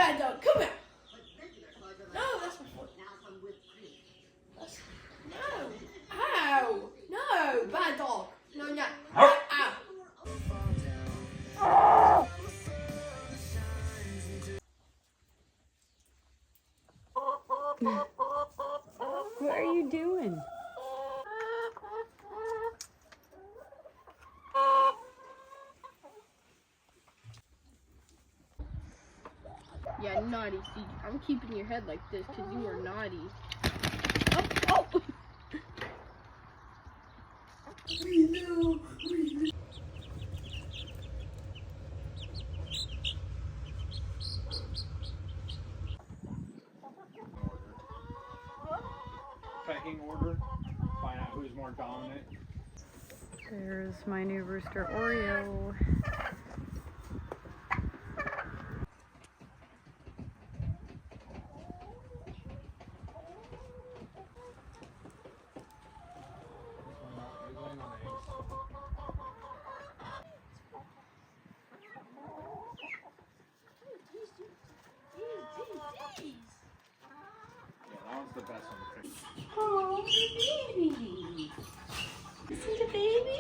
bad dog. Come here. No, that's my foot. No. Ow. No, bad dog. No, no. Ow. What are you doing? Yeah, naughty. See, I'm keeping your head like this because you are naughty. Oh, oh. Pecking order. Find out who's more dominant. There's my new rooster Oreo. That one's the best one to pick. Oh, baby. You see the baby?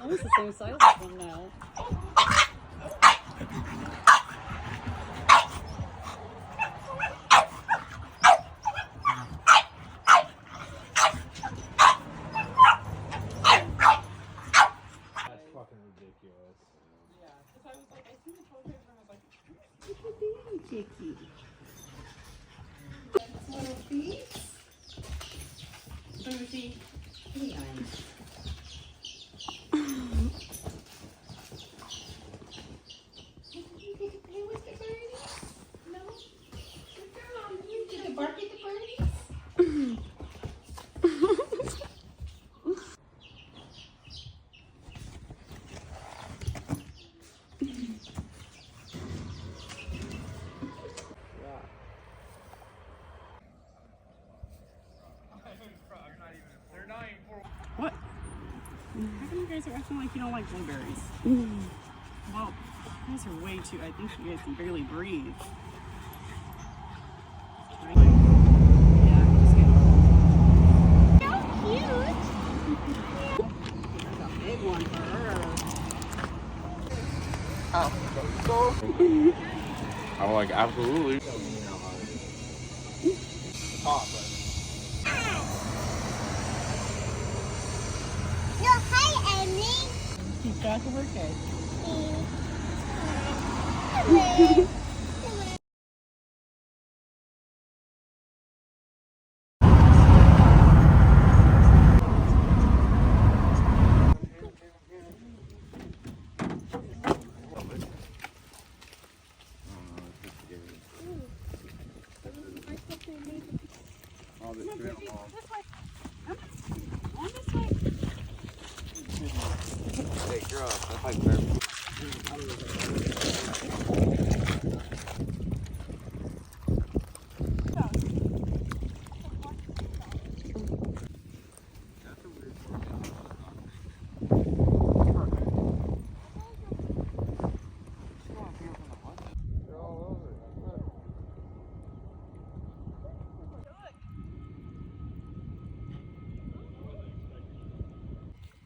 Almost the same size as them now. That's fucking ridiculous. Yeah, because I was like, I seen the photos and I was like, look at baby Chicky. Little feet. Booty. Hey, You get to play with the birdies? No? Good girl. You get to bark at the birdies? What? How come you guys are acting like you don't like blueberries? Well, you guys are way too. I think you guys can barely breathe. Right? Yeah, just kidding. So cute. There's a big one for her. I'm like, absolutely. No, hi, Emily. Keep track of her kids. Hello.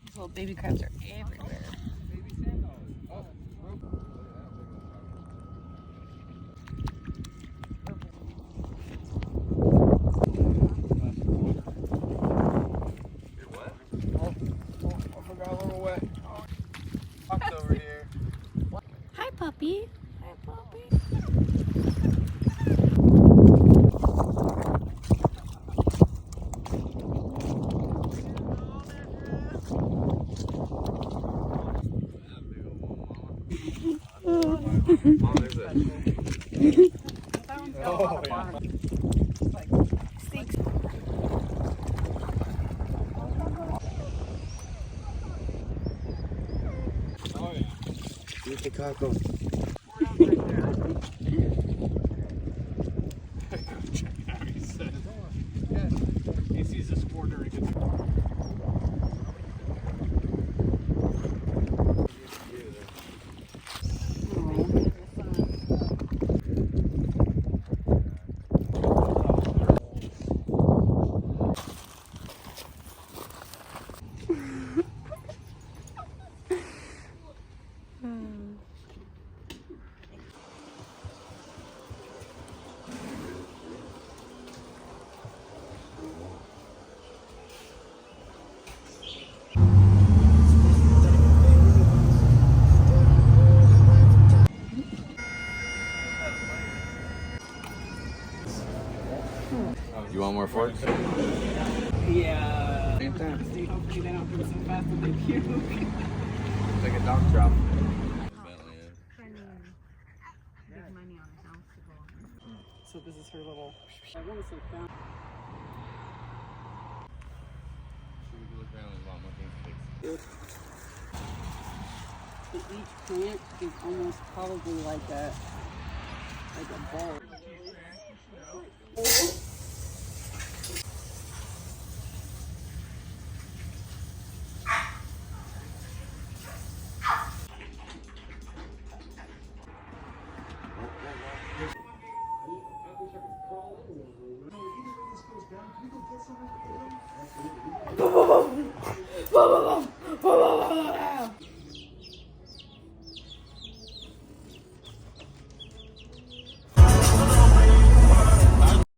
These little baby crabs are everywhere. Hi, puppy. Hi, puppy. Este caco. He sees a squirter. He gets You want more forks? Yeah. Same time. See, hopefully they don't go so fast that they puke. It's like a dog drop. So this is her little. I want to say found. So each plant is almost probably like a bulb.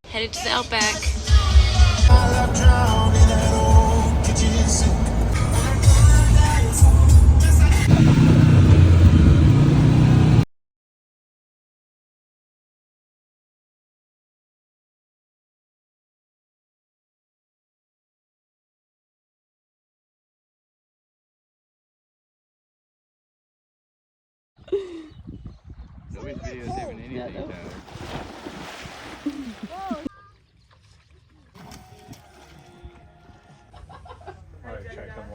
Headed to the Outback. Nobody's videotaping anything, Tyler. Alright, check them.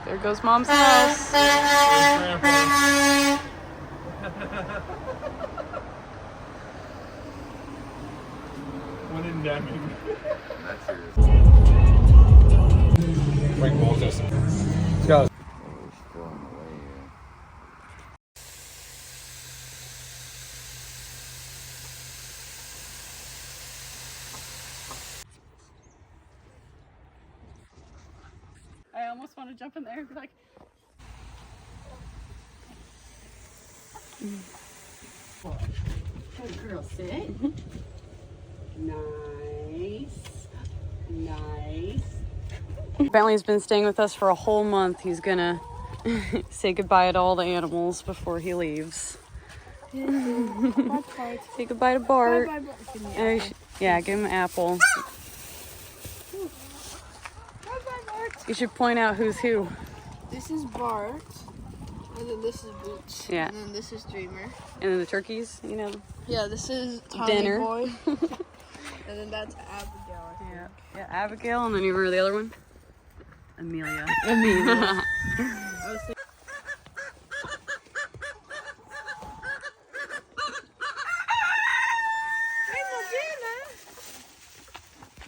There goes Mom's house. When in Deming. That's serious. Bring Moses. Let's go. I almost want to jump in there and be like, good girl, sit. Nice. Nice. Bentley's been staying with us for a whole month. He's gonna say goodbye to all the animals before he leaves. Say goodbye to Bart. Yeah, give him an apple. You should point out who's who. This is Bart, and then this is Boots. Yeah. And then this is Dreamer. And then the turkeys, you know. Yeah, this is Tommy Dinner. Boy. And then that's Abigail, I think. Yeah, Abigail, and then you remember the other one? Amelia. Amelia.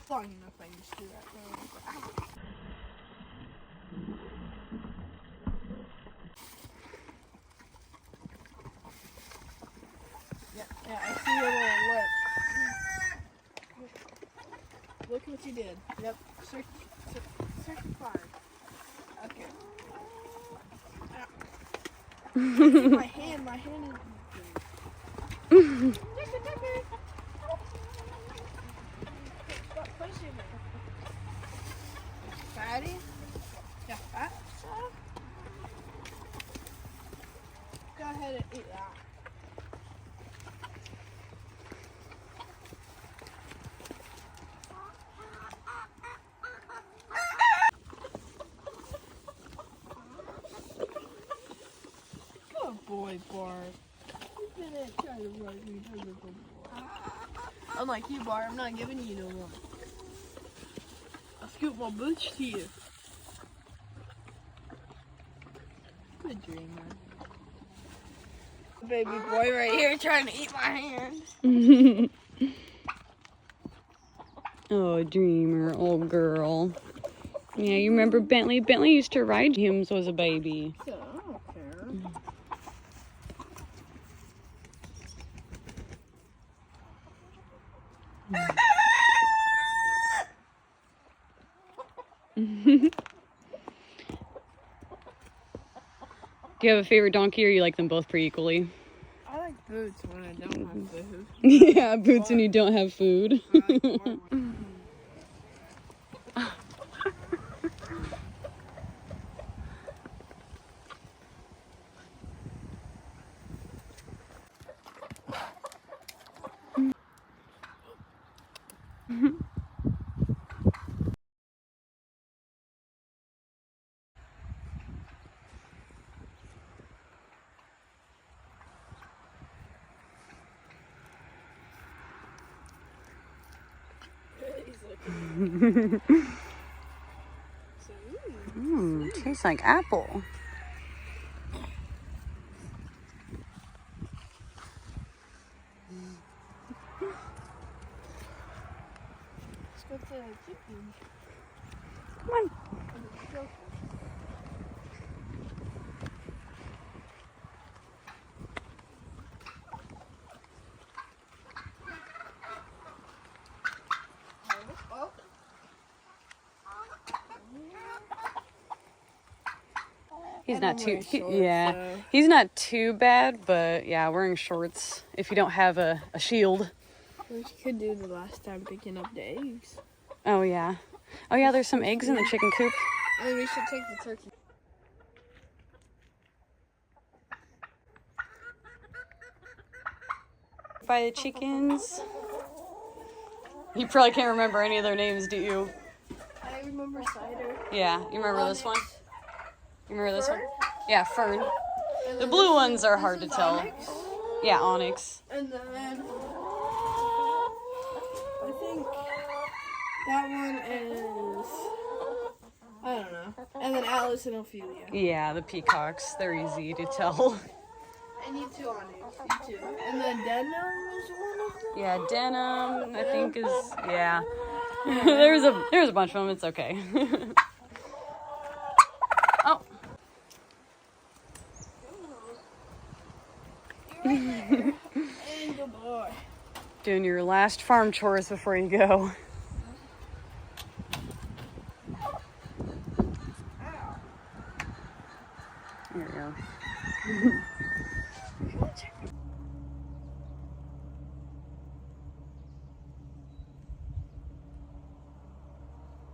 Long enough, I used to do that. Yeah, I see your little lip. Look what you did. Yep. Circle 5. Okay. My hand is... Stop pushing me. Fatty? Yeah, fat stuff? Go ahead and eat that. Good boy, Bart. He's gonna try to run me. Unlike you, Bart, I'm not giving you no more. I'll scoop my boots to you. Good dream, man. Baby boy right here trying to eat my hand. Oh, dreamer, old girl. Yeah, you remember Bentley? Bentley used to ride him as a baby. So, I don't care. Do you have a favorite donkey, or you like them both pretty equally? I like boots when I don't have food. Yeah, boots when you don't have food. Tastes like apple. Let's go to the chicken. Come on. He's not too, he's not too bad, but yeah, wearing shorts if you don't have a shield. We could do the last time picking up the eggs. Oh yeah. Oh yeah, there's some eggs in the chicken coop. And we should take the turkey. By the chickens. You probably can't remember any of their names, do you? I remember cider. Yeah, you remember this one? You remember this one? Fern? Yeah, Fern. And The then blue this ones are this hard to is tell. Onyx. Yeah, onyx. And then I think that one is, I don't know. And then Alice and Ophelia. Yeah, the peacocks. They're easy to tell. And you two Onyx, you two. And then Denim is one of them. Yeah, denim, I think is, yeah. there's a bunch of them, it's okay. Oh. And good boy. Doing your last farm chores before you go. There you go.